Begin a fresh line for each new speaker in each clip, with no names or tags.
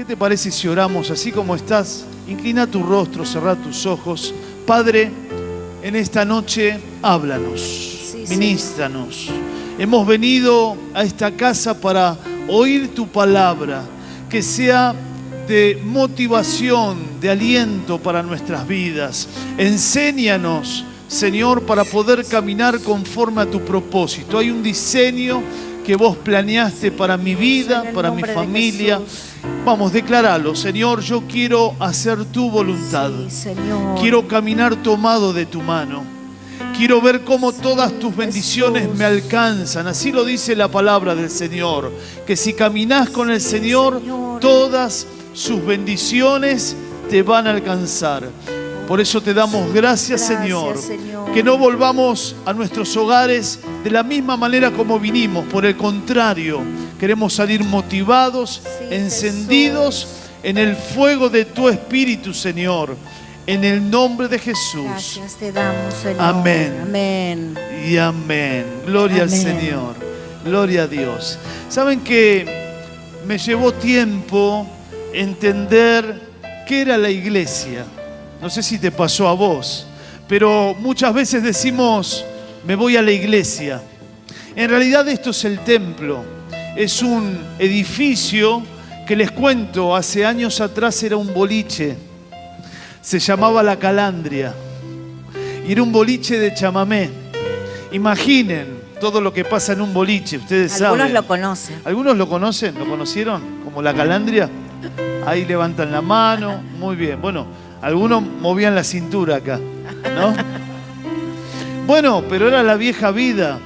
te parece si oramos así como estás? Inclina tu rostro, cerrá tus ojos. Padre, en esta noche háblanos,
Sí,
ministranos. Hemos venido a esta casa para oír tu palabra, que sea de motivación, de aliento para nuestras vidas. Enséñanos, Señor, para poder caminar conforme a tu propósito. Hay un diseño que vos planeaste para mi vida, para mi familia. Vamos, declaralo, Señor, yo quiero hacer tu voluntad.
Sí, Señor.
Quiero caminar tomado de tu mano. Quiero ver cómo todas tus bendiciones
Jesús
me alcanzan. Así lo dice la palabra del Señor. Que si caminás con el Señor,
Señor,
todas sus bendiciones te van a alcanzar. Por eso te damos gracias, Señor. Que no volvamos a nuestros hogares de la misma manera como vinimos. Por el contrario, queremos salir motivados, encendidos en el fuego de tu Espíritu, Señor. En el nombre de Jesús.
Gracias te damos, Señor.
Amén.
Amén.
Y amén. Gloria
Amén.
al Señor. Gloria a Dios. Saben que me llevó tiempo entender qué era la iglesia. No sé si te pasó a vos, pero muchas veces decimos, me voy a la iglesia. En realidad esto es el templo. Es un edificio que, les cuento, hace años atrás era un boliche. Se llamaba La Calandria. Y era un boliche de chamamé. Imaginen todo lo que pasa en un boliche, ustedes saben.
Algunos lo conocen.
¿Algunos lo conocen? ¿Lo conocieron? Como La Calandria. Ahí levantan la mano. Muy bien. Bueno, algunos movían la cintura acá, ¿no? Bueno, pero era la vieja vida.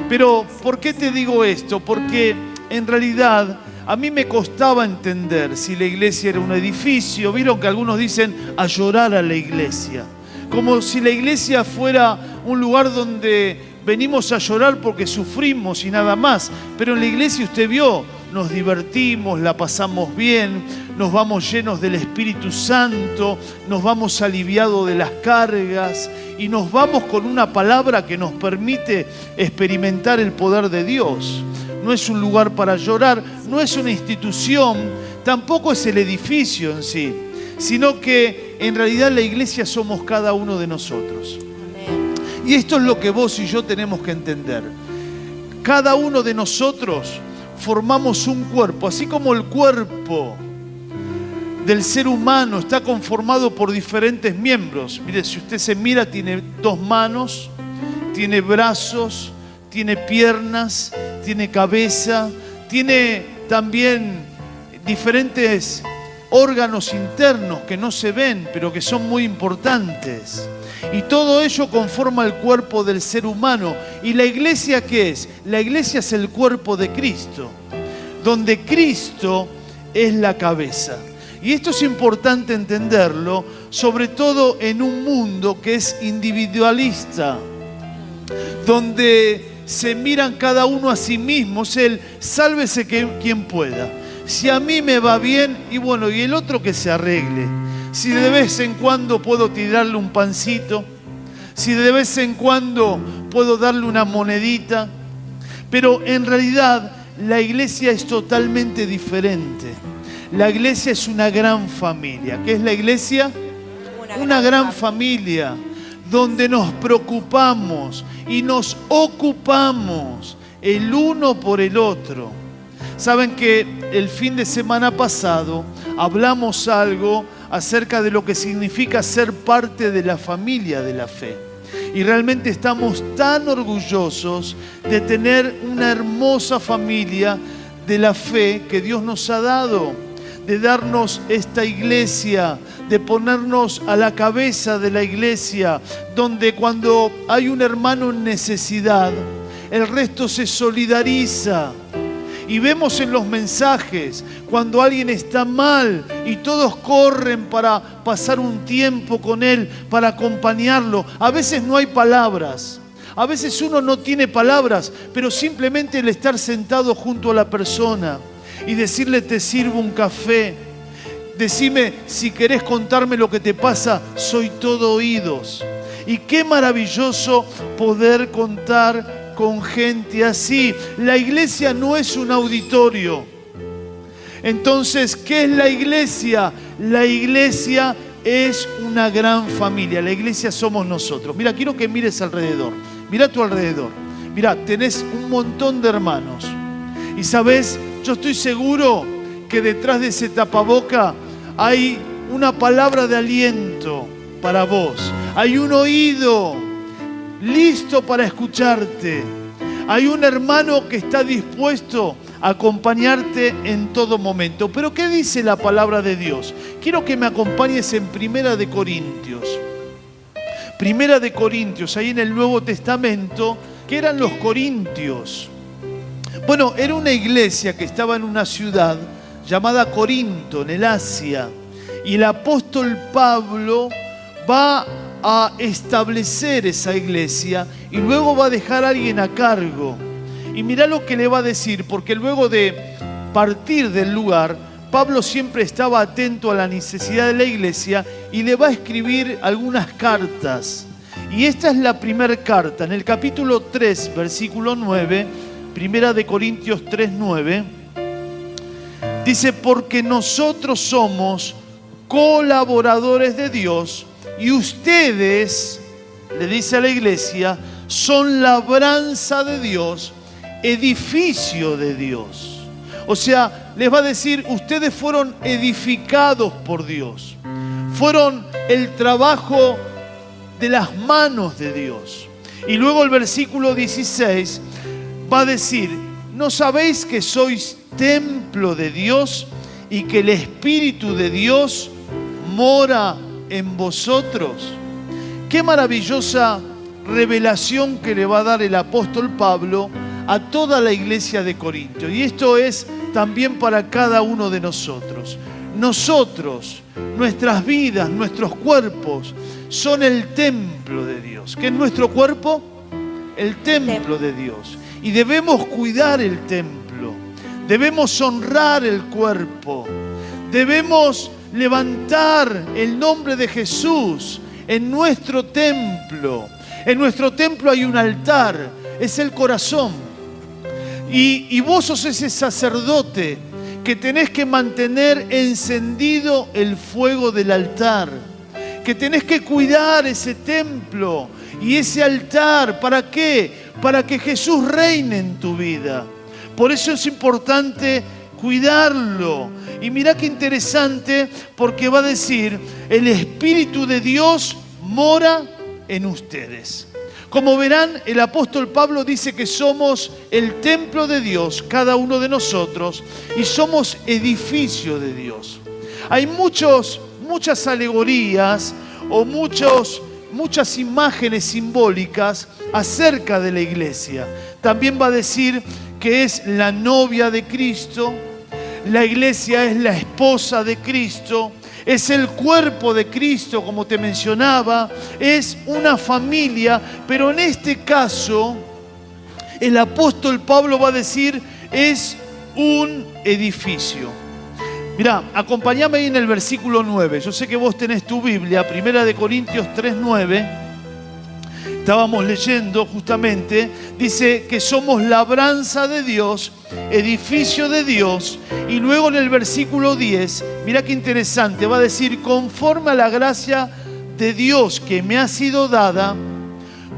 Pero, ¿por qué te digo esto? Porque en realidad a mí me costaba entender si la iglesia era un edificio. Vieron que algunos dicen a llorar a la iglesia. Como si la iglesia fuera un lugar donde venimos a llorar porque sufrimos y nada más. Pero en la iglesia usted vio, nos divertimos, la pasamos bien, nos vamos llenos del Espíritu Santo, nos vamos aliviados de las cargas y nos vamos con una palabra que nos permite experimentar el poder de Dios. No es un lugar para llorar, no es una institución, tampoco es el edificio en sí, sino que en realidad la iglesia somos cada uno de nosotros.
Amén.
Y esto es lo que vos y yo tenemos que entender. Cada uno de nosotros formamos un cuerpo, así como el cuerpo del ser humano está conformado por diferentes miembros. Mire, si usted se mira, tiene 2 manos, tiene brazos, tiene piernas, tiene cabeza, tiene también diferentes órganos internos que no se ven, pero que son muy importantes. Y todo ello conforma el cuerpo del ser humano. ¿Y la iglesia qué es? La iglesia es el cuerpo de Cristo, donde Cristo es la cabeza. Y esto es importante entenderlo, sobre todo en un mundo que es individualista, donde se miran cada uno a sí mismo, es el sálvese quien pueda. Si a mí me va bien, y bueno, y el otro que se arregle. Si de vez en cuando puedo tirarle un pancito, si de vez en cuando puedo darle una monedita, pero en realidad la iglesia es totalmente diferente. La iglesia es una gran familia. ¿Qué es la iglesia? Una gran familia, donde nos preocupamos y nos ocupamos el uno por el otro. Saben que el fin de semana pasado hablamos algo acerca de lo que significa ser parte de la familia de la fe. Y realmente estamos tan orgullosos de tener una hermosa familia de la fe que Dios nos ha dado, de darnos esta iglesia, de ponernos a la cabeza de la iglesia, donde cuando hay un hermano en necesidad, el resto se solidariza. Y vemos en los mensajes cuando alguien está mal y todos corren para pasar un tiempo con él, para acompañarlo. A veces no hay palabras, a veces uno no tiene palabras, pero simplemente el estar sentado junto a la persona y decirle te sirvo un café, decime si querés contarme lo que te pasa, soy todo oídos. Y qué maravilloso poder contar con gente así. La iglesia no es un auditorio. Entonces, ¿qué es la iglesia? La iglesia es una gran familia. La iglesia somos nosotros. Mira, quiero que mires alrededor. Mira a tu alrededor. Mira, tenés un montón de hermanos. Y sabes, yo estoy seguro que detrás de ese tapaboca hay una palabra de aliento para vos. Hay un oído listo para escucharte. Hay un hermano que está dispuesto a acompañarte en todo momento. Pero ¿qué dice la palabra de Dios? Quiero que me acompañes en Primera de Corintios. Primera de Corintios, ahí en el Nuevo Testamento. ¿Qué eran los corintios? Bueno, era una iglesia que estaba en una ciudad llamada Corinto, en el Asia. Y el apóstol Pablo va a establecer esa iglesia y luego va a dejar a alguien a cargo. Y mirá lo que le va a decir, porque luego de partir del lugar, Pablo siempre estaba atento a la necesidad de la iglesia y le va a escribir algunas cartas. Y esta es la primera carta, en el capítulo 3, versículo 9, Primera de Corintios 3, 9, dice, porque nosotros somos colaboradores de Dios y ustedes, le dice a la iglesia, son labranza de Dios, edificio de Dios. O sea, les va a decir, ustedes fueron edificados por Dios. Fueron el trabajo de las manos de Dios. Y luego el versículo 16 va a decir, ¿no sabéis que sois templo de Dios y que el Espíritu de Dios mora en vosotros? Qué maravillosa revelación que le va a dar el apóstol Pablo a toda la iglesia de Corinto. Y esto es también para cada uno de nosotros. Nosotros, nuestras vidas, nuestros cuerpos son el templo de Dios. ¿Qué es nuestro cuerpo? El templo de Dios. Y debemos cuidar el templo. Debemos honrar el cuerpo. Debemos levantar el nombre de Jesús en nuestro templo. En nuestro templo hay un altar, es el corazón. Y vos sos ese sacerdote que tenés que mantener encendido el fuego del altar. Que tenés que cuidar ese templo y ese altar. ¿Para qué? Para que Jesús reine en tu vida. Por eso es importante cuidarlo. Y mirá qué interesante, porque va a decir, el Espíritu de Dios mora en ustedes. Como verán, el apóstol Pablo dice que somos el templo de Dios, cada uno de nosotros, y somos edificio de Dios. Hay muchas alegorías o muchas imágenes simbólicas acerca de la iglesia. También va a decir que es la novia de Cristo, la iglesia es la esposa de Cristo, es el cuerpo de Cristo, como te mencionaba, es una familia, pero en este caso, el apóstol Pablo va a decir, es un edificio. Mirá, acompáñame ahí en el versículo 9. Yo sé que vos tenés tu Biblia, Primera de Corintios 3, 9. Estábamos leyendo justamente, dice que somos labranza de Dios, edificio de Dios. Y luego en el versículo 10, mirá qué interesante, va a decir, conforme a la gracia de Dios que me ha sido dada,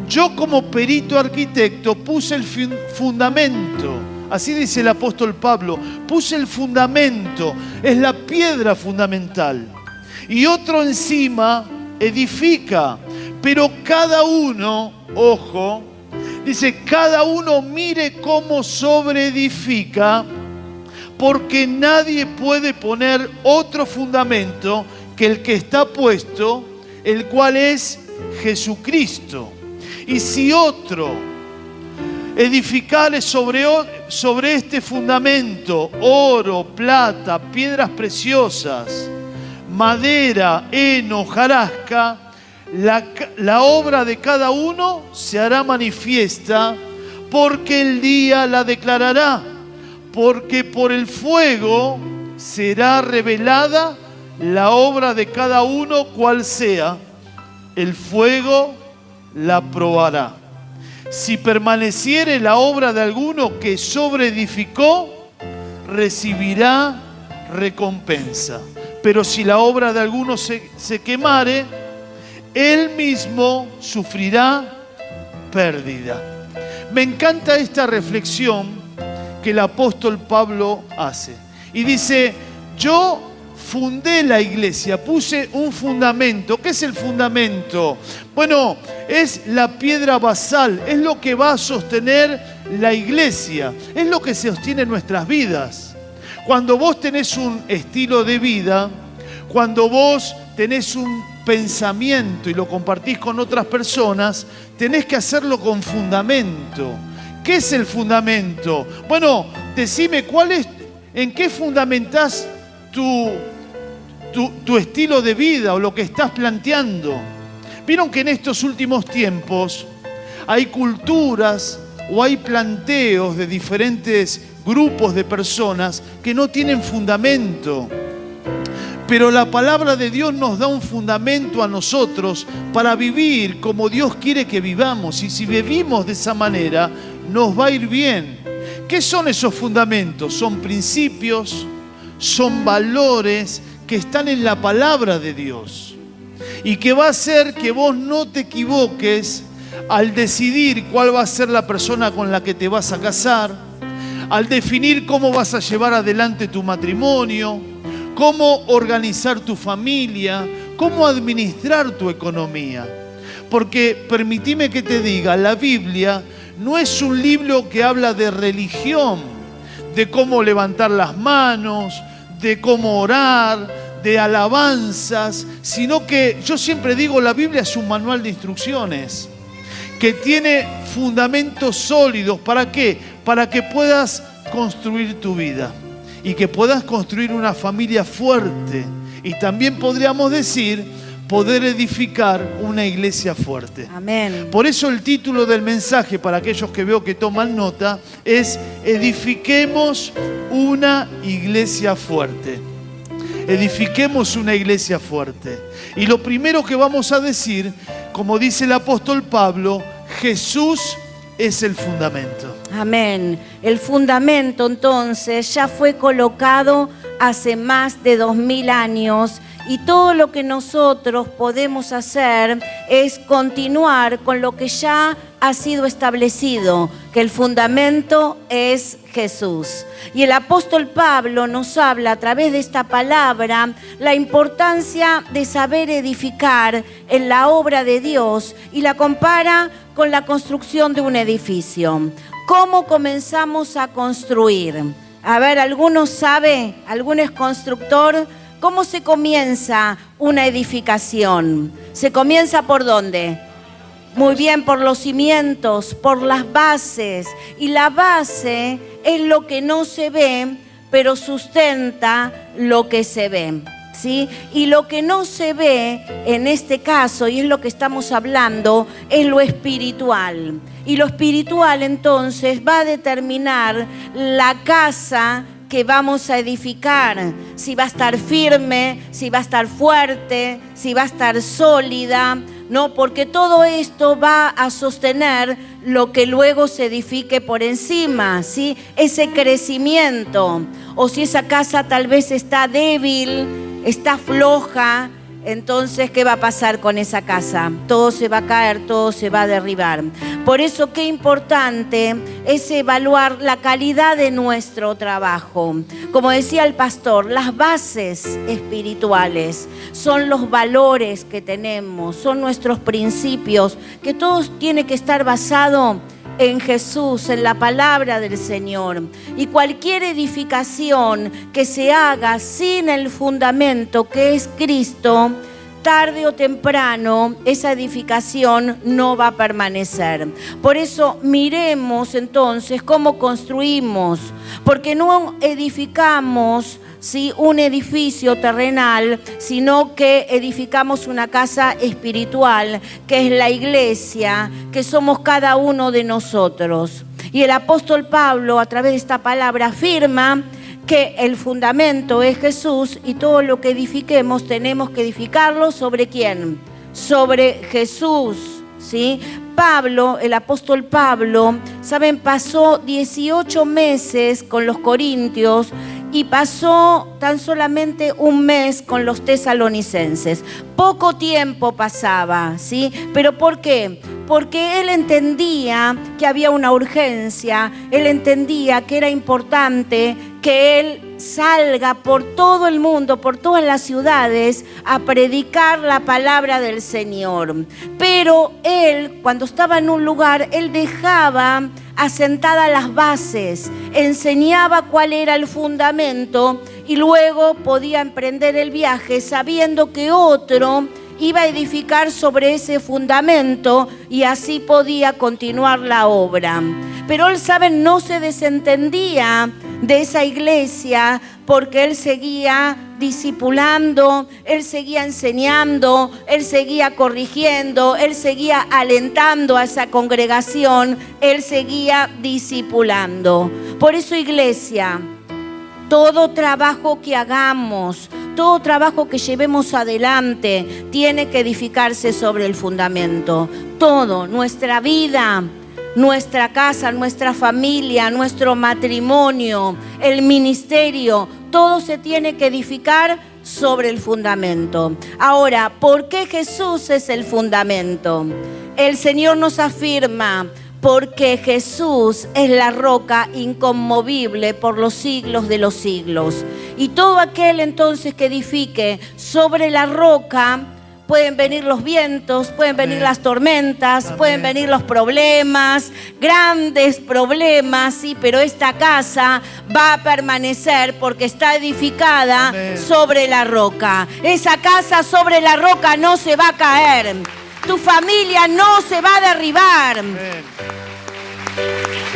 yo como perito arquitecto puse el fundamento. Así dice el apóstol Pablo, puse el fundamento, es la piedra fundamental. Y otro encima edifica, pero cada uno, ojo, dice, cada uno mire cómo sobreedifica, porque nadie puede poner otro fundamento que el que está puesto, el cual es Jesucristo. Y si otro edificare sobre este fundamento oro, plata, piedras preciosas, madera, heno, hojarasca, la obra de cada uno se hará manifiesta, porque el día la declarará, porque por el fuego será revelada la obra de cada uno, cual sea. El fuego la probará. Si permaneciere la obra de alguno que sobreedificó, recibirá recompensa. Pero si la obra de alguno se quemare, él mismo sufrirá pérdida. Me encanta esta reflexión que el apóstol Pablo hace. Y dice, yo fundé la iglesia, puse un fundamento. ¿Qué es el fundamento? Bueno, es la piedra basal, es lo que va a sostener la iglesia, es lo que sostiene nuestras vidas. Cuando vos tenés un estilo de vida, cuando vos tenés un pensamiento y lo compartís con otras personas, tenés que hacerlo con fundamento. ¿Qué es el fundamento? Bueno, decime, ¿en qué fundamentás tu estilo de vida o lo que estás planteando? Vieron que en estos últimos tiempos hay culturas o hay planteos de diferentes grupos de personas que no tienen fundamento. Pero la palabra de Dios nos da un fundamento a nosotros para vivir como Dios quiere que vivamos. Y si vivimos de esa manera, nos va a ir bien. ¿Qué son esos fundamentos? Son principios, son valores que están en la palabra de Dios. Y que va a hacer que vos no te equivoques al decidir cuál va a ser la persona con la que te vas a casar, al definir cómo vas a llevar adelante tu matrimonio, cómo organizar tu familia, cómo administrar tu economía. Porque permitime que te diga, la Biblia no es un libro que habla de religión, de cómo levantar las manos, de cómo orar, de alabanzas, sino que yo siempre digo, la Biblia es un manual de instrucciones que tiene fundamentos sólidos. ¿Para qué? Para que puedas construir tu vida y que puedas construir una familia fuerte. Y también podríamos decir, poder edificar una iglesia fuerte.
Amén.
Por eso el título del mensaje, para aquellos que veo que toman nota, es Edifiquemos una iglesia fuerte. Edifiquemos una iglesia fuerte. Y lo primero que vamos a decir, como dice el apóstol Pablo, Jesús es el fundamento.
Amén. El fundamento entonces ya fue colocado hace más de 2000 años y todo lo que nosotros podemos hacer es continuar con lo que ya ha sido establecido, que el fundamento es Jesús. Y el apóstol Pablo nos habla a través de esta palabra la importancia de saber edificar en la obra de Dios y la compara con la construcción de un edificio. ¿Cómo comenzamos a construir? A ver, ¿alguno sabe? ¿Algún es constructor? ¿Cómo se comienza una edificación? ¿Se comienza por dónde? Muy bien, por los cimientos, por las bases. Y la base es lo que no se ve, pero sustenta lo que se ve, ¿sí? Y lo que no se ve en este caso, y es lo que estamos hablando, es lo espiritual. Y lo espiritual entonces va a determinar la casa que vamos a edificar, si va a estar firme, si va a estar fuerte, si va a estar sólida, ¿no? Porque todo esto va a sostener lo que luego se edifique por encima, ¿sí? Ese crecimiento. O si esa casa tal vez está débil, está floja, entonces, ¿qué va a pasar con esa casa? Todo se va a caer, todo se va a derribar. Por eso, qué importante es evaluar la calidad de nuestro trabajo. Como decía el pastor, las bases espirituales son los valores que tenemos, son nuestros principios, que todo tiene que estar basado en Jesús, en la palabra del Señor. Y cualquier edificación que se haga sin el fundamento que es Cristo, tarde o temprano esa edificación no va a permanecer. Por eso miremos entonces cómo construimos, porque no edificamos, ¿sí?, un edificio terrenal, sino que edificamos una casa espiritual, que es la iglesia, que somos cada uno de nosotros. Y el apóstol Pablo, a través de esta palabra, afirma que el fundamento es Jesús y todo lo que edifiquemos tenemos que edificarlo ¿sobre quién? Sobre Jesús, ¿sí? Pablo, el apóstol Pablo, ¿saben? Pasó 18 meses con los corintios y pasó tan solamente un mes con los tesalonicenses. Poco tiempo pasaba, ¿sí? ¿Pero por qué? Porque él entendía que había una urgencia, él entendía que era importante que él salga por todo el mundo, por todas las ciudades, a predicar la palabra del Señor. Pero él, cuando estaba en un lugar, él dejaba asentadas las bases, enseñaba cuál era el fundamento y luego podía emprender el viaje sabiendo que otro iba a edificar sobre ese fundamento y así podía continuar la obra. Pero él, ¿saben?, no se desentendía de esa iglesia porque él seguía discipulando, él seguía enseñando, él seguía corrigiendo, él seguía alentando a esa congregación, él seguía discipulando. Por eso, iglesia, todo trabajo que hagamos, todo trabajo que llevemos adelante, tiene que edificarse sobre el fundamento. Todo, nuestra vida, nuestra casa, nuestra familia, nuestro matrimonio, el ministerio, todo se tiene que edificar sobre el fundamento. Ahora, ¿por qué Jesús es el fundamento? El Señor nos afirma: porque Jesús es la roca inconmovible por los siglos de los siglos. Y todo aquel entonces que edifique sobre la roca, pueden venir los vientos, pueden venir las tormentas, pueden venir los problemas, grandes problemas, sí, pero esta casa va a permanecer porque está edificada sobre la roca. Esa casa sobre la roca no se va a caer. Tu familia no se va a derribar.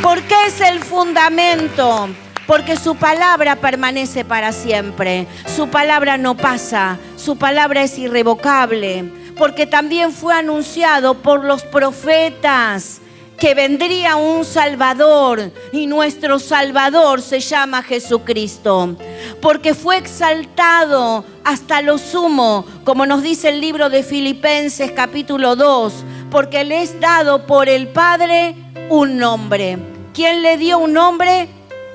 ¿Por qué es el fundamento? Porque su palabra permanece para siempre. Su palabra no pasa. Su palabra es irrevocable. Porque también fue anunciado por los profetas que vendría un Salvador, y nuestro Salvador se llama Jesucristo. Porque fue exaltado hasta lo sumo, como nos dice el libro de Filipenses capítulo 2, porque le es dado por el Padre un nombre. ¿Quién le dio un nombre?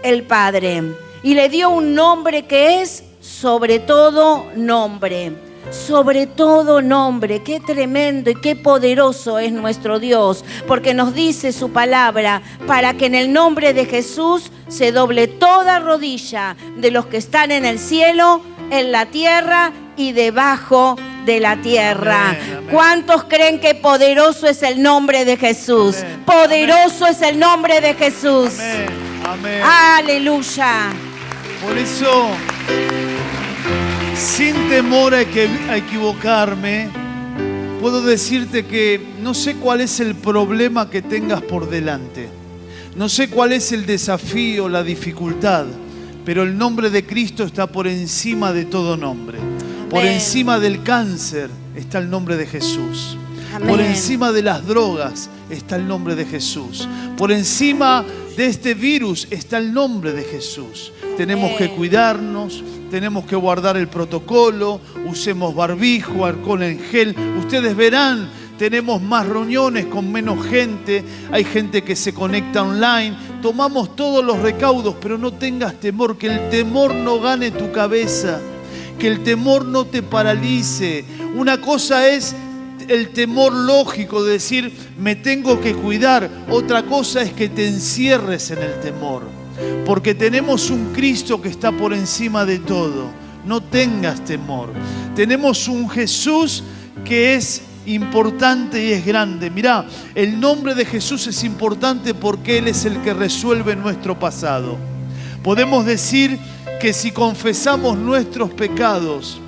El Padre. Y le dio un nombre que es sobre todo nombre. Sobre todo nombre. Qué tremendo y qué poderoso es nuestro Dios, porque nos dice su palabra, para que en el nombre de Jesús se doble toda rodilla de los que están en el cielo, en la tierra y debajo de la tierra. Amén, amén. ¿Cuántos creen que poderoso es el nombre de Jesús? Amén, poderoso amén. Es el nombre de Jesús.
Amén, amén.
Aleluya.
Por eso, sin temor a equivocarme, puedo decirte que no sé cuál es el problema que tengas por delante. No sé cuál es el desafío, la dificultad, pero el nombre de Cristo está por encima de todo nombre. Amén. Por encima del cáncer está el nombre de Jesús. Amén. Por encima de las drogas está el nombre de Jesús. Por encima de este virus está el nombre de Jesús. Tenemos que cuidarnos, tenemos que guardar el protocolo, usemos barbijo, alcohol en gel. Ustedes verán, tenemos más reuniones con menos gente, hay gente que se conecta online. Tomamos todos los recaudos, pero no tengas temor, que el temor no gane tu cabeza, que el temor no te paralice. Una cosa es el temor lógico de decir, me tengo que cuidar. Otra cosa es que te encierres en el temor. Porque tenemos un Cristo que está por encima de todo. No tengas temor. Tenemos un Jesús que es importante y es grande. Mirá, el nombre de Jesús es importante porque Él es el que resuelve nuestro pasado. Podemos decir que si confesamos nuestros pecados,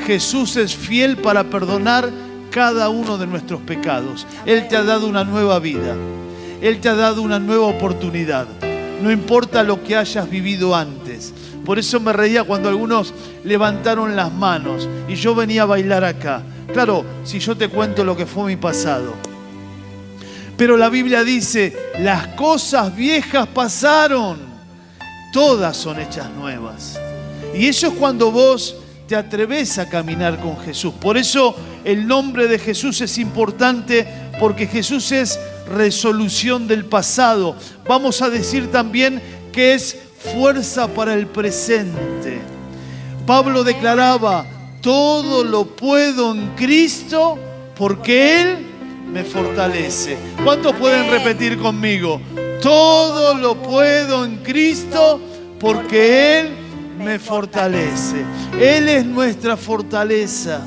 Jesús es fiel para perdonar cada uno de nuestros pecados. Él te ha dado una nueva vida. Él te ha dado una nueva oportunidad. No importa lo que hayas vivido antes. Por eso me reía cuando algunos levantaron las manos y yo venía a bailar acá. Claro, si yo te cuento lo que fue mi pasado. Pero la Biblia dice, las cosas viejas pasaron, todas son hechas nuevas. Y eso es cuando vos te atreves a caminar con Jesús. Por eso el nombre de Jesús es importante, porque Jesús es resolución del pasado. Vamos a decir también que es fuerza para el presente. Pablo declaraba, todo lo puedo en Cristo porque Él me fortalece. ¿Cuántos pueden repetir conmigo? Todo lo puedo en Cristo porque Él me fortalece. Él es nuestra fortaleza.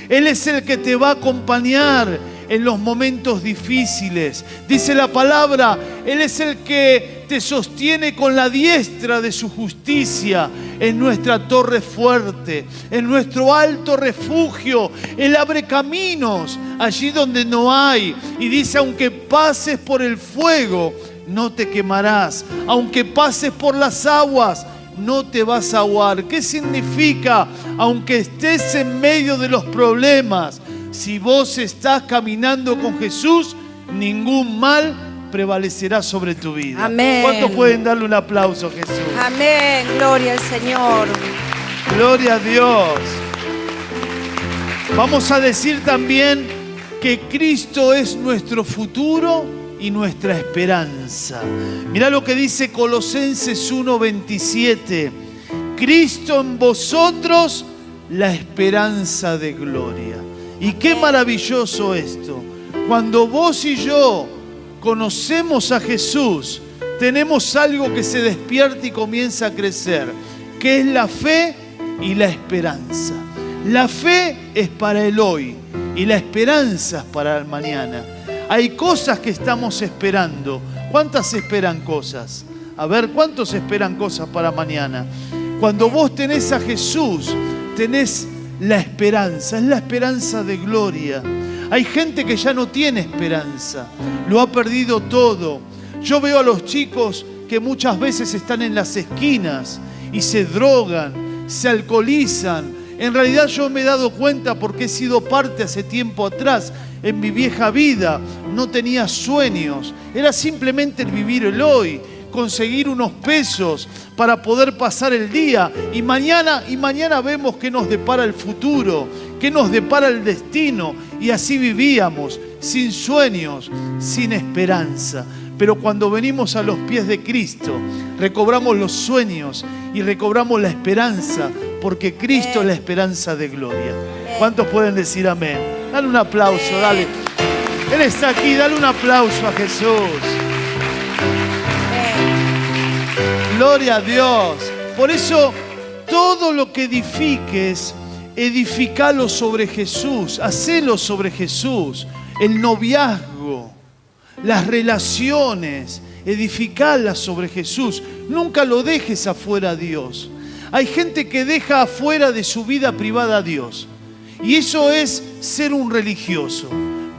Él es el que te va a acompañar en los momentos difíciles. Dice la palabra, Él es el que te sostiene con la diestra de su justicia. Es nuestra torre fuerte, es nuestro alto refugio. Él abre caminos allí donde no hay. Y dice, aunque pases por el fuego, no te quemarás. Aunque pases por las aguas, no te vas a ahogar. ¿Qué significa? Aunque estés en medio de los problemas, si vos estás caminando con Jesús, ningún mal prevalecerá sobre tu vida.
Amén.
¿Cuántos pueden darle un aplauso a Jesús?
Amén, gloria al Señor.
Gloria a Dios. Vamos a decir también que Cristo es nuestro futuro y nuestra esperanza. Mirá lo que dice Colosenses 1:27. Cristo en vosotros, la esperanza de gloria. Y qué maravilloso esto. Cuando vos y yo conocemos a Jesús, tenemos algo que se despierta y comienza a crecer, que es la fe y la esperanza. La fe es para el hoy y la esperanza es para el mañana. Hay cosas que estamos esperando. ¿Cuántas esperan cosas? A ver, ¿cuántos esperan cosas para mañana? Cuando vos tenés a Jesús, tenés la esperanza, es la esperanza de gloria. Hay gente que ya no tiene esperanza, lo ha perdido todo. Yo veo a los chicos que muchas veces están en las esquinas y se drogan, se alcoholizan. En realidad yo me he dado cuenta porque he sido parte hace tiempo atrás. En mi vieja vida no tenía sueños, era simplemente el vivir el hoy, conseguir unos pesos para poder pasar el día y mañana vemos qué nos depara el futuro, qué nos depara el destino, y así vivíamos, sin sueños, sin esperanza. Pero cuando venimos a los pies de Cristo, recobramos los sueños y recobramos la esperanza, porque Cristo es la esperanza de gloria. ¿Cuántos pueden decir amén? Dale un aplauso, dale. Él está aquí, dale un aplauso a Jesús. Gloria a Dios. Por eso, todo lo que edifiques, edificalo sobre Jesús, hacelo sobre Jesús. El noviazgo, las relaciones, edificalas sobre Jesús. Nunca lo dejes afuera a Dios. Hay gente que deja afuera de su vida privada a Dios. Y eso es ser un religioso.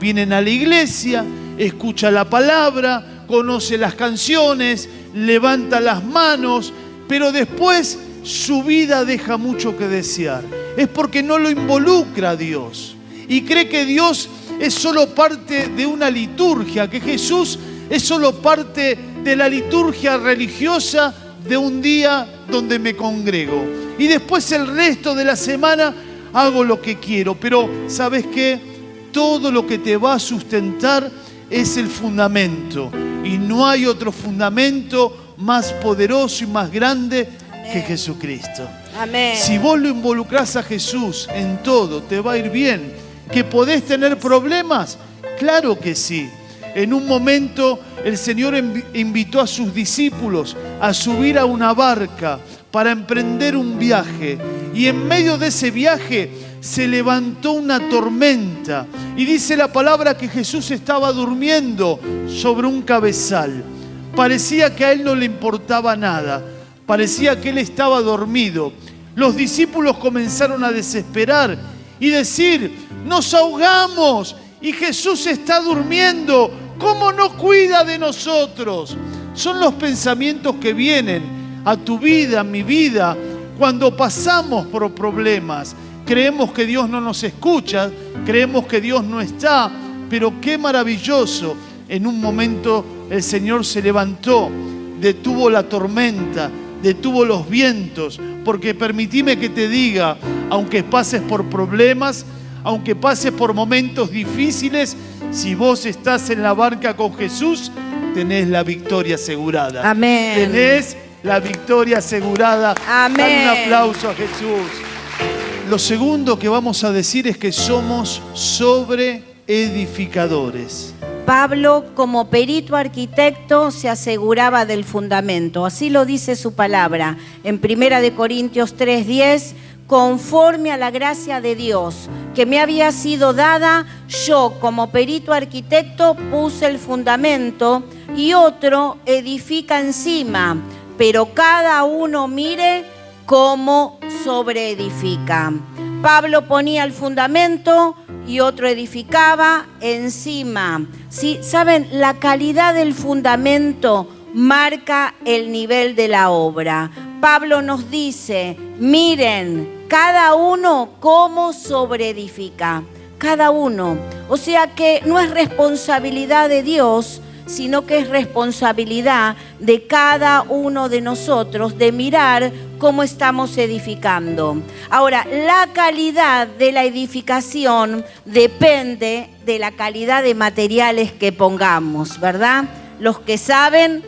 Vienen a la iglesia, escucha la palabra, conoce las canciones, levanta las manos, pero después su vida deja mucho que desear. Es porque no lo involucra a Dios. Y cree que Dios es solo parte de una liturgia, que Jesús es solo parte de la liturgia religiosa de un día donde me congrego. Y después el resto de la semana hago lo que quiero. Pero ¿sabes qué? Todo lo que te va a sustentar es el fundamento. Y no hay otro fundamento más poderoso y más grande que Jesucristo.
Amén.
Si vos lo involucrás a Jesús en todo, te va a ir bien. ¿Que podés tener problemas? Claro que sí. En un momento el Señor invitó a sus discípulos a subir a una barca para emprender un viaje. Y en medio de ese viaje se levantó una tormenta. Y dice la palabra que Jesús estaba durmiendo sobre un cabezal. Parecía que a él no le importaba nada. Parecía que él estaba dormido. Los discípulos comenzaron a desesperar y decir: nos ahogamos y Jesús está durmiendo. ¿Cómo no cuida de nosotros? Son los pensamientos que vienen a tu vida, a mi vida, cuando pasamos por problemas. Creemos que Dios no nos escucha, creemos que Dios no está, pero qué maravilloso. En un momento el Señor se levantó, detuvo la tormenta, detuvo los vientos, porque permitime que te diga, aunque pases por problemas, aunque pases por momentos difíciles, si vos estás en la barca con Jesús, tenés la victoria asegurada.
Amén.
Tenés la victoria asegurada.
Amén.
Dale un aplauso a Jesús. Lo segundo que vamos a decir es que somos sobreedificadores.
Pablo, como perito arquitecto, se aseguraba del fundamento. Así lo dice su palabra en 1 Corintios 3:10. Conforme a la gracia de Dios que me había sido dada, yo como perito arquitecto puse el fundamento y otro edifica encima, pero cada uno mire cómo sobreedifica. Pablo ponía el fundamento y otro edificaba encima. ¿Sí? ¿Saben? La calidad del fundamento marca el nivel de la obra. Pablo nos dice, miren, cada uno cómo sobreedifica. Cada uno. O sea que no es responsabilidad de Dios, sino que es responsabilidad de cada uno de nosotros de mirar cómo estamos edificando. Ahora, la calidad de la edificación depende de la calidad de materiales que pongamos, ¿verdad? Los que saben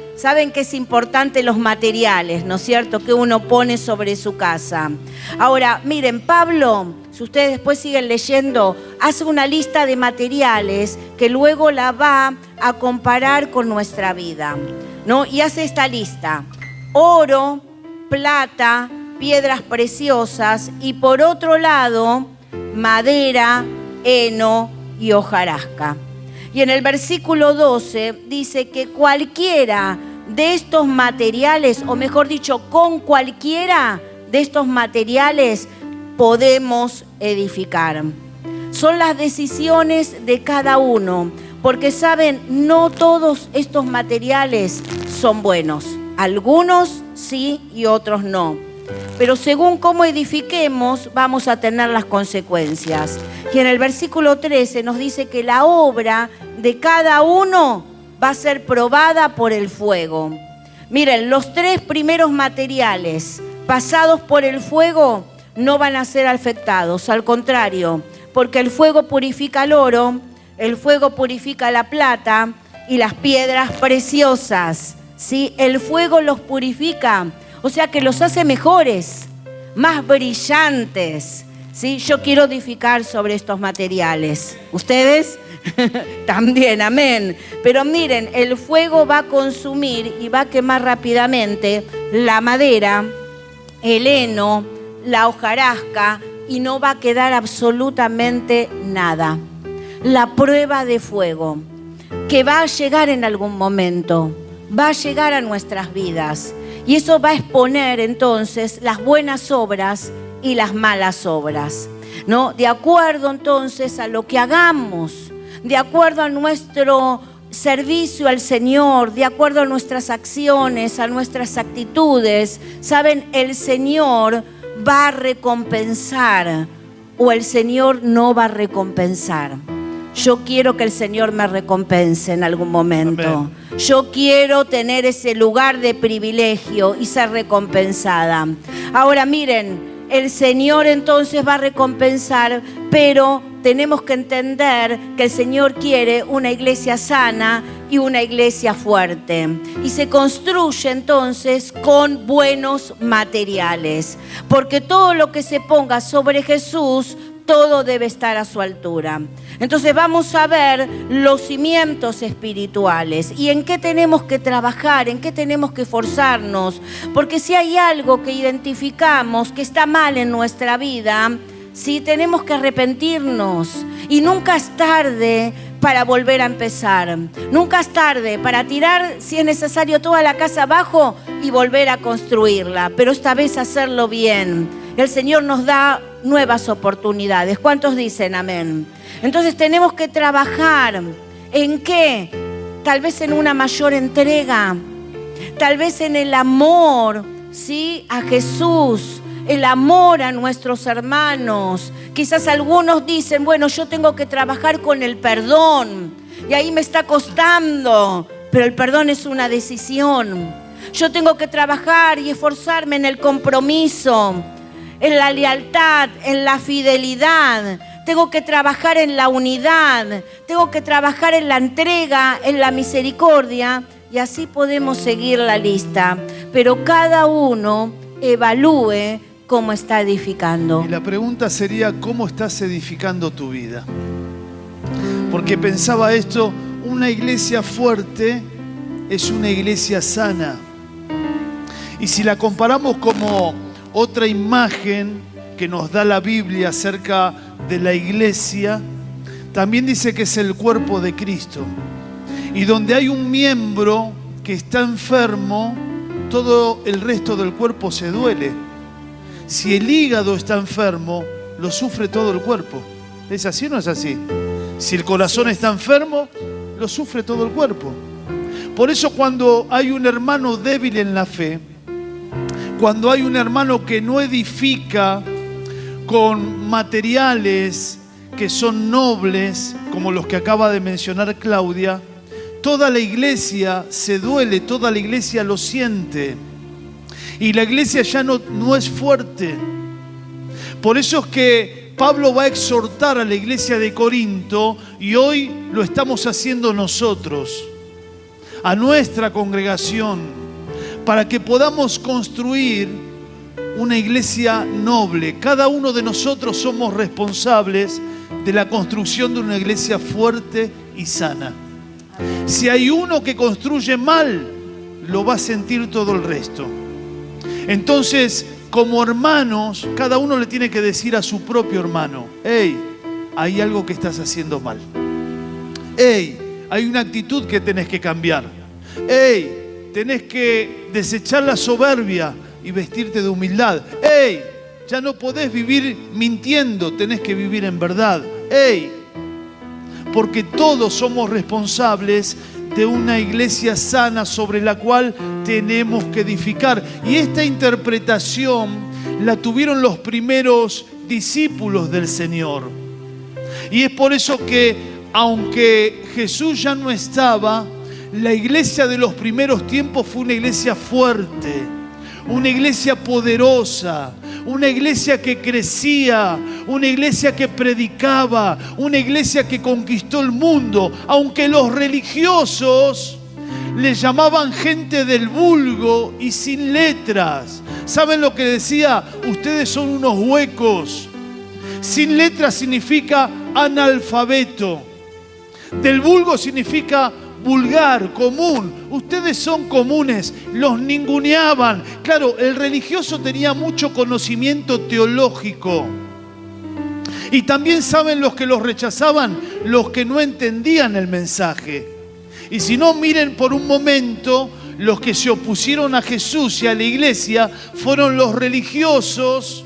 que es importante los materiales, ¿no es cierto?, que uno pone sobre su casa. Ahora, miren, Pablo, si ustedes después siguen leyendo, hace una lista de materiales que luego la va a comparar con nuestra vida, ¿no? Y hace esta lista: oro, plata, piedras preciosas y por otro lado, madera, heno y hojarasca. Y en el versículo 12 dice que cualquiera de estos materiales, o mejor dicho, con cualquiera de estos materiales podemos edificar. Son las decisiones de cada uno, porque saben, no todos estos materiales son buenos. Algunos sí y otros no. Pero según cómo edifiquemos, vamos a tener las consecuencias. Y en el versículo 13 nos dice que la obra de cada uno va a ser probada por el fuego. Miren, los 3 primeros materiales pasados por el fuego no van a ser afectados, al contrario, porque el fuego purifica el oro, el fuego purifica la plata y las piedras preciosas, ¿sí? El fuego los purifica, o sea que los hace mejores, más brillantes, ¿sí? Yo quiero edificar sobre estos materiales. ¿Ustedes? También, amén. Pero miren, el fuego va a consumir y va a quemar rápidamente la madera, el heno, la hojarasca, y no va a quedar absolutamente nada. La prueba de fuego, que va a llegar en algún momento, va a llegar a nuestras vidas. Y eso va a exponer entonces las buenas obras y las malas obras, ¿no? De acuerdo entonces a lo que hagamos, de acuerdo a nuestro servicio al Señor, de acuerdo a nuestras acciones, a nuestras actitudes, ¿saben? El Señor va a recompensar o el Señor no va a recompensar. Yo quiero que el Señor me recompense en algún momento. Amén. Yo quiero tener ese lugar de privilegio y ser recompensada. Ahora miren, el Señor entonces va a recompensar, pero tenemos que entender que el Señor quiere una iglesia sana y una iglesia fuerte. Y se construye entonces con buenos materiales, porque todo lo que se ponga sobre Jesús, todo debe estar a su altura. Entonces vamos a ver los cimientos espirituales y en qué tenemos que trabajar, en qué tenemos que esforzarnos, porque si hay algo que identificamos que está mal en nuestra vida, sí, tenemos que arrepentirnos y nunca es tarde para volver a empezar. Nunca es tarde para tirar, si es necesario, toda la casa abajo y volver a construirla, pero esta vez hacerlo bien. El Señor nos da nuevas oportunidades. ¿Cuántos dicen amén? Entonces tenemos que trabajar. ¿En qué? Tal vez en una mayor entrega, tal vez en el amor, ¿sí?, a Jesús, el amor a nuestros hermanos. Quizás algunos dicen, bueno, yo tengo que trabajar con el perdón y ahí me está costando, pero el perdón es una decisión. Yo tengo que trabajar y esforzarme en el compromiso, en la lealtad, en la fidelidad. Tengo que trabajar en la unidad, tengo que trabajar en la entrega, en la misericordia, y así podemos seguir la lista. pero cada uno evalúe cómo está edificando.
Y la pregunta sería, ¿cómo estás edificando tu vida? Porque pensaba esto, una iglesia fuerte es una iglesia sana. Y si la comparamos como otra imagen que nos da la Biblia acerca de la iglesia, también dice que es el cuerpo de Cristo. Y donde hay un miembro que está enfermo, todo el resto del cuerpo se duele. Si el hígado está enfermo, lo sufre todo el cuerpo. ¿Es así o no es así? Si el corazón está enfermo, lo sufre todo el cuerpo. Por eso cuando hay un hermano débil en la fe, cuando hay un hermano que no edifica con materiales que son nobles, como los que acaba de mencionar Claudia, toda la iglesia se duele, toda la iglesia lo siente. Y la iglesia ya no es fuerte. Por eso es que Pablo va a exhortar a la iglesia de Corinto, y hoy lo estamos haciendo nosotros, a nuestra congregación, para que podamos construir una iglesia noble. Cada uno de nosotros somos responsables de la construcción de una iglesia fuerte y sana. Si hay uno que construye mal, lo va a sentir todo el resto. Entonces, como hermanos, cada uno le tiene que decir a su propio hermano: hey, hay algo que estás haciendo mal. Hey, hay una actitud que tenés que cambiar. Hey, tenés que desechar la soberbia y vestirte de humildad. Hey, ya no podés vivir mintiendo, tenés que vivir en verdad. Hey, porque todos somos responsables de una iglesia sana sobre la cual tenemos que edificar. Y esta interpretación la tuvieron los primeros discípulos del Señor. Y es por eso que, aunque Jesús ya no estaba, la iglesia de los primeros tiempos fue una iglesia fuerte, una iglesia poderosa, una iglesia que crecía, una iglesia que predicaba, una iglesia que conquistó el mundo, aunque los religiosos le llamaban gente del vulgo y sin letras. ¿Saben lo que decía? Ustedes son unos huecos. Sin letras significa analfabeto. Del vulgo significa vulgar, común. Ustedes son comunes, los ninguneaban. Claro, el religioso tenía mucho conocimiento teológico. Y también saben los que los rechazaban, los que no entendían el mensaje. Y si no, miren por un momento, los que se opusieron a Jesús y a la iglesia fueron los religiosos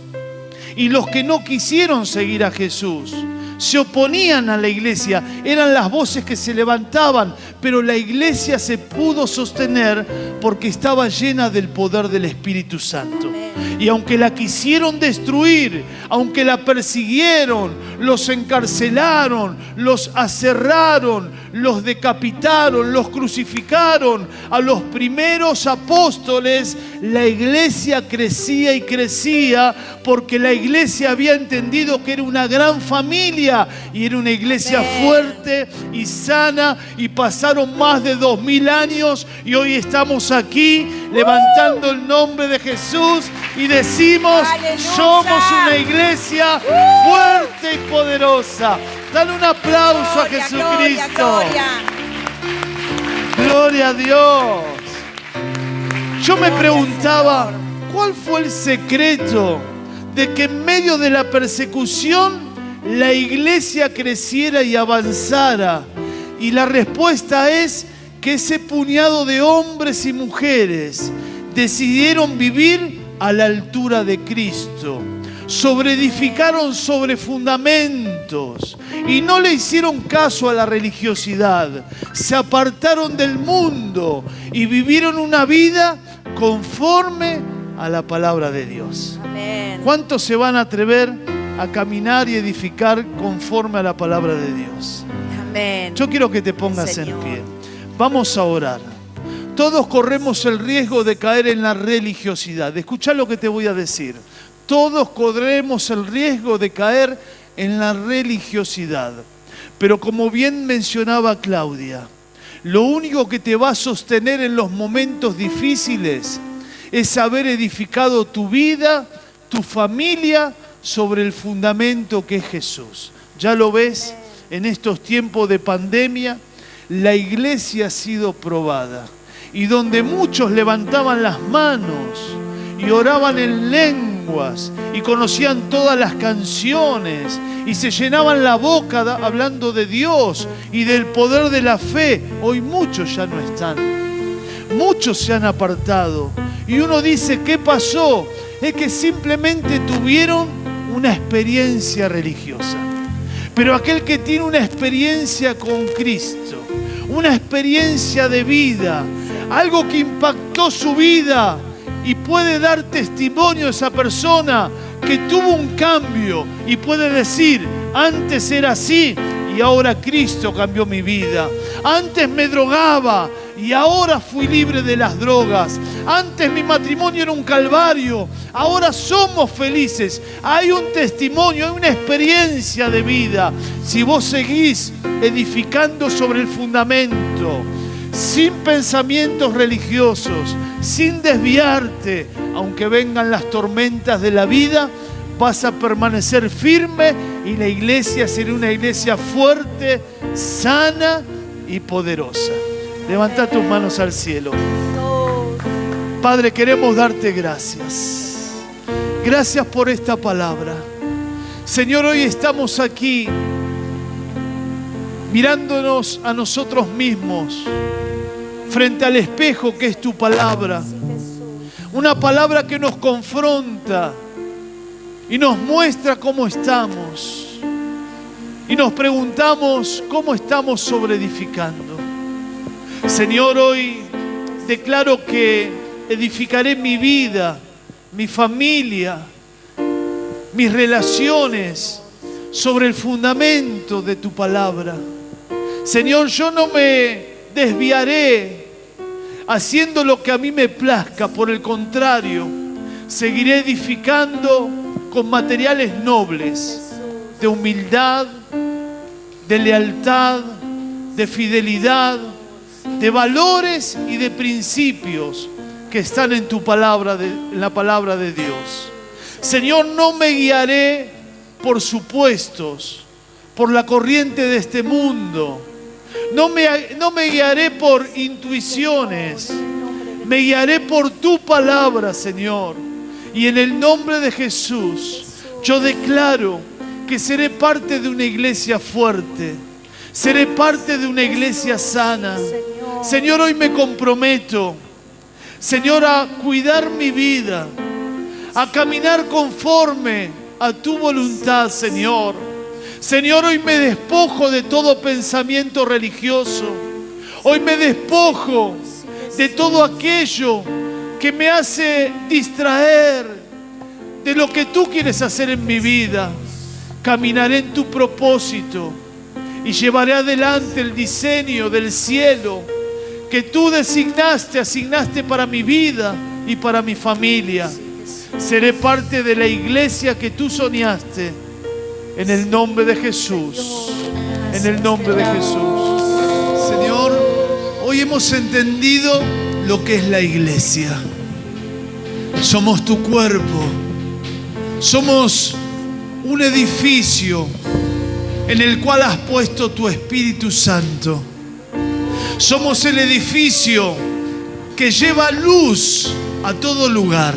y los que no quisieron seguir a Jesús. Se oponían a la iglesia, eran las voces que se levantaban, pero la iglesia se pudo sostener porque estaba llena del poder del Espíritu Santo. Y aunque la quisieron destruir, aunque la persiguieron, los encarcelaron, los aserraron, los decapitaron, los crucificaron, a los primeros apóstoles, la iglesia crecía y crecía porque la iglesia había entendido que era una gran familia y era una iglesia fuerte y sana, y pasaron más de 2000 años y hoy estamos aquí levantando el nombre de Jesús y decimos: ¡Aleluya! Somos una iglesia fuerte y poderosa. Dale un aplauso, gloria, a Jesucristo. Gloria, gloria. Gloria a Dios. Yo me preguntaba, ¿cuál fue el secreto de que en medio de la persecución la iglesia creciera y avanzara? Y la respuesta es que ese puñado de hombres y mujeres decidieron vivir a la altura de Cristo. Edificaron sobre fundamentos y no le hicieron caso a la religiosidad. Se apartaron del mundo y vivieron una vida conforme a la palabra de Dios. Amén. ¿Cuántos se van a atrever a caminar y edificar conforme a la palabra de Dios? Amén. Yo quiero que te pongas en pie. Vamos a orar. Todos corremos el riesgo de caer en la religiosidad. Escuchá lo que te voy a decir. Todos corremos el riesgo de caer en la religiosidad. Pero como bien mencionaba Claudia, lo único que te va a sostener en los momentos difíciles es haber edificado tu vida, tu familia, sobre el fundamento que es Jesús. ¿Ya lo ves? En estos tiempos de pandemia, la iglesia ha sido probada. Y donde muchos levantaban las manos y oraban en lenguas y conocían todas las canciones y se llenaban la boca hablando de Dios y del poder de la fe, hoy muchos ya no están. Muchos se han apartado. Y uno dice, ¿qué pasó? Es que simplemente tuvieron una experiencia religiosa. Pero aquel que tiene una experiencia con Cristo, una experiencia de vida, algo que impactó su vida y puede dar testimonio a esa persona que tuvo un cambio y puede decir, antes era así y ahora Cristo cambió mi vida. Antes me drogaba y ahora fui libre de las drogas. Antes mi matrimonio era un calvario, ahora somos felices. Hay un testimonio, hay una experiencia de vida. Si vos seguís edificando sobre el fundamento, sin pensamientos religiosos, sin desviarte, aunque vengan las tormentas de la vida, vas a permanecer firme y la iglesia será una iglesia fuerte, sana y poderosa. Levanta tus manos al cielo. Padre, queremos darte gracias. Gracias por esta palabra. Señor, hoy estamos aquí mirándonos a nosotros mismos frente al espejo que es tu palabra. Una palabra que nos confronta y nos muestra cómo estamos. Y nos preguntamos cómo estamos sobreedificando. Señor, hoy declaro que edificaré mi vida, mi familia, mis relaciones sobre el fundamento de tu palabra. Señor, yo no me desviaré haciendo lo que a mí me plazca. Por el contrario, seguiré edificando con materiales nobles, de humildad, de lealtad, de fidelidad, de valores y de principios que están en tu palabra, en la palabra de Dios. Señor, no me guiaré por supuestos, por la corriente de este mundo. No me guiaré por intuiciones. Me guiaré por tu palabra, Señor. Y en el nombre de Jesús, yo declaro que seré parte de una iglesia fuerte. Seré parte de una iglesia sana. Señor, hoy me comprometo, Señor, a cuidar mi vida, a caminar conforme a tu voluntad, Señor. Señor, hoy me despojo de todo pensamiento religioso. Hoy me despojo de todo aquello que me hace distraer de lo que tú quieres hacer en mi vida. Caminaré en tu propósito y llevaré adelante el diseño del cielo que tú asignaste para mi vida y para mi familia. Seré parte de la iglesia que tú soñaste. En el nombre de Jesús. En el nombre de Jesús. Señor, hoy hemos entendido lo que es la iglesia. Somos tu cuerpo. Somos un edificio en el cual has puesto tu Espíritu Santo. Somos el edificio que lleva luz a todo lugar.